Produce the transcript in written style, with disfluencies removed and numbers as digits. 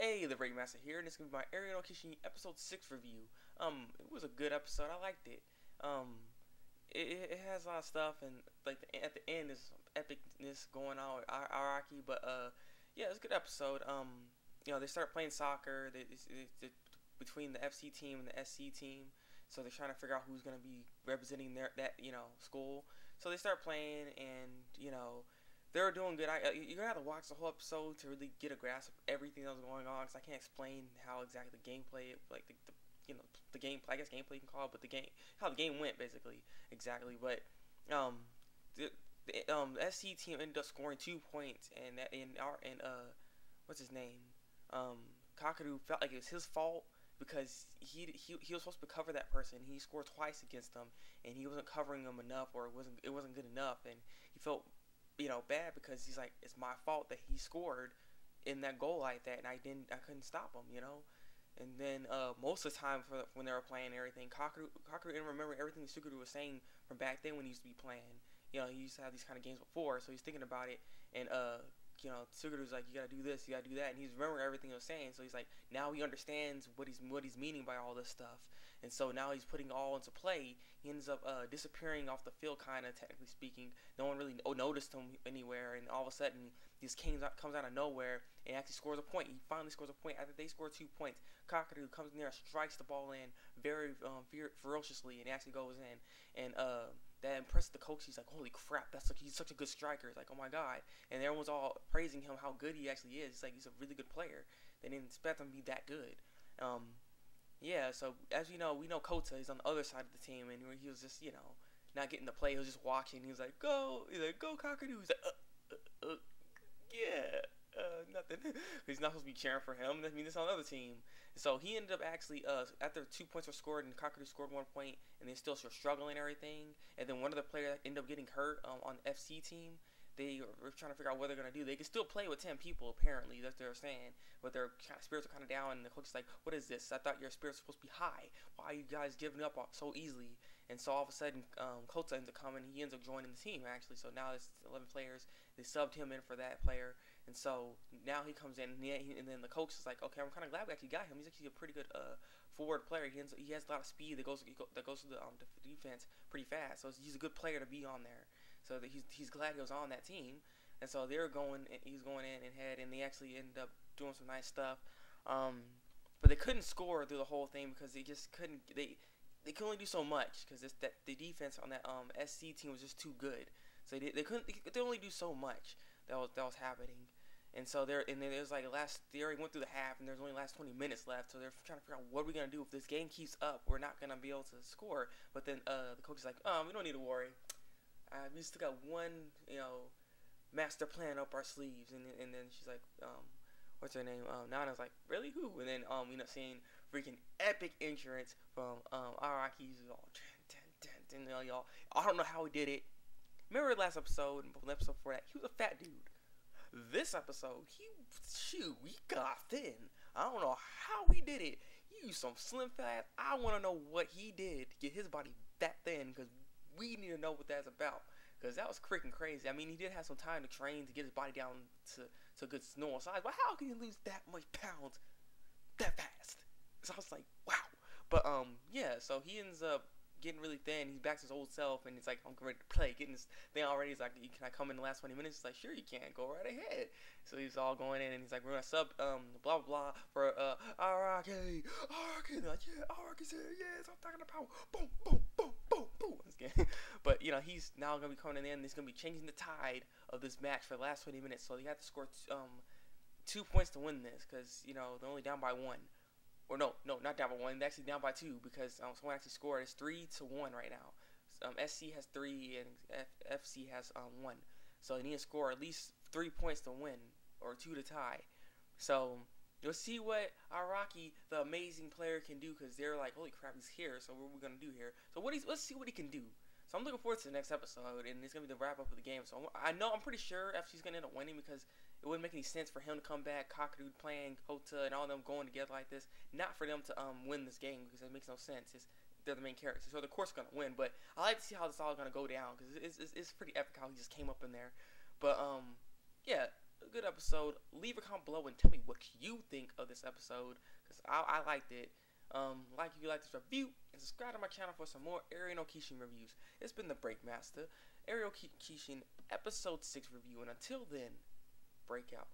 Hey, the Thabreakmasta here, and it's gonna be my Kishi episode 6 review. It was a good episode. I liked it. It has a lot of stuff, and like at the end, there's some epicness going on with Araki. But yeah, it's a good episode. They start playing soccer. Between the FC team and the SC team, so they're trying to figure out who's gonna be representing that school. So they start playing, and they're doing good. You're gonna have to watch the whole episode to really get a grasp of everything that was going on. Cause I can't explain how exactly the gameplay, like the gameplay. I guess gameplay you can call it, but how the game went basically exactly. But um, the SC team ended up scoring 2 points, and what's his name? Kakaru felt like it was his fault because he was supposed to cover that person. He scored twice against them, and he wasn't covering them enough, or it wasn't good enough, and he felt bad because he's like, it's my fault that he scored in that goal like that, and I couldn't stop him. And then most of the time when they were playing and everything, Kakaru didn't remember everything Suguru was saying from back then when he used to be playing. He used to have these kind of games before, so he's thinking about it, and Sugaru's like, you gotta do this, you gotta do that, and he's remembering everything he was saying. So he's like, now he understands what he's meaning by all this stuff, and so now he's putting it all into play. He ends up disappearing off the field, kind of technically speaking. No one really noticed him anywhere, and all of a sudden, this comes out of nowhere and actually scores a point. He finally scores a point after they score 2 points. Kakaru comes in there and strikes the ball in very ferociously, and it actually goes in, and that impressed the coach. He's like, holy crap, he's such a good striker. It's like, oh my god. And everyone's all praising him, how good he actually is. It's like, he's a really good player. They didn't expect him to be that good. Yeah, so as we know Kota is on the other side of the team, and he was just, not getting the play. He was just watching. He was like, go Kakaru. He's like, yeah. Nothing. He's not supposed to be cheering for him. I mean, it's on the other team. So he ended up actually, after 2 points were scored and Kakaru scored 1 point, and they still struggling and everything. And then one of the players ended up getting hurt on the FC team. They were trying to figure out what they're gonna do. They can still play with 10 people apparently. That's what they're saying, but their spirits are kind of down. And the coach is like, "What is this? I thought your spirits were supposed to be high. Why are you guys giving up so easily?" And so all of a sudden, Kota ends up coming. He ends up joining the team actually. So now it's 11 players. They subbed him in for that player. And so now he comes in, and then the coach is like, okay, I'm kind of glad we actually got him. He's actually a pretty good forward player. He has a lot of speed that goes to the defense pretty fast. So he's a good player to be on there. So he's glad he was on that team. And so he's going in and head, and they actually ended up doing some nice stuff. But they couldn't score through the whole thing because they just couldn't. They could only do so much because the defense on that SC team was just too good. So they only do so much that was happening. And so there's like they already went through the half, and there's only last 20 minutes left. So they're trying to figure out what we're gonna do if this game keeps up. We're not gonna be able to score. But then the coach is like, we don't need to worry. We still got one master plan up our sleeves. And then she's like, what's her name? Nana's like, really, who? And then we end up seeing freaking epic entrance from Araki's all y'all. I don't know how he did it. Remember the last episode, the episode before that, he was a fat dude. This episode, he got thin. I don't know how he did it. He used some slim fat. I want to know what he did to get his body that thin, because we need to know what that's about. Because that was freaking crazy. I mean, he did have some time to train to get his body down to a good normal size, but how can you lose that much pounds that fast? So I was like, wow. But yeah, so he ends up getting really thin. He's back to his old self, and he's like, I'm ready to play. Getting this thing already. He's like, can I come in the last 20 minutes? He's like, sure you can. Go right ahead. So he's all going in, and he's like, we're gonna sub blah blah blah for Araki. They're like, yeah, Araki's here. Yeah, I'm talking about boom boom boom boom boom. But he's now gonna be coming in. He's gonna be changing the tide of this match for the last 20 minutes. So you have to score 2 points to win this, because they're only down by 1. Or no, not down by 1. They're actually down by 2 because someone actually scored. It's 3-1 right now. SC has 3 and FC has 1. So they need to score at least 3 points to win, or 2 to tie. So you'll see what Araki, the amazing player, can do, because they're like, holy crap, he's here. So what are we gonna do here? So let's see what he can do. So I'm looking forward to the next episode, and it's gonna be the wrap up of the game. So I'm pretty sure FC's gonna end up winning, because it wouldn't make any sense for him to come back, Kakaru playing Kota, and all them going together like this. Not for them to win this game, because it makes no sense. They're the main characters, so of course gonna win. But I like to see how this all gonna go down, because it's pretty epic how he just came up in there. But yeah, good episode. Leave a comment below and tell me what you think of this episode, because I liked it. Like if you like this review, and subscribe to my channel for some more Araki no Kishin reviews. It's been the Breakmaster, Araki no Kishin episode 6 review, and until then, break out.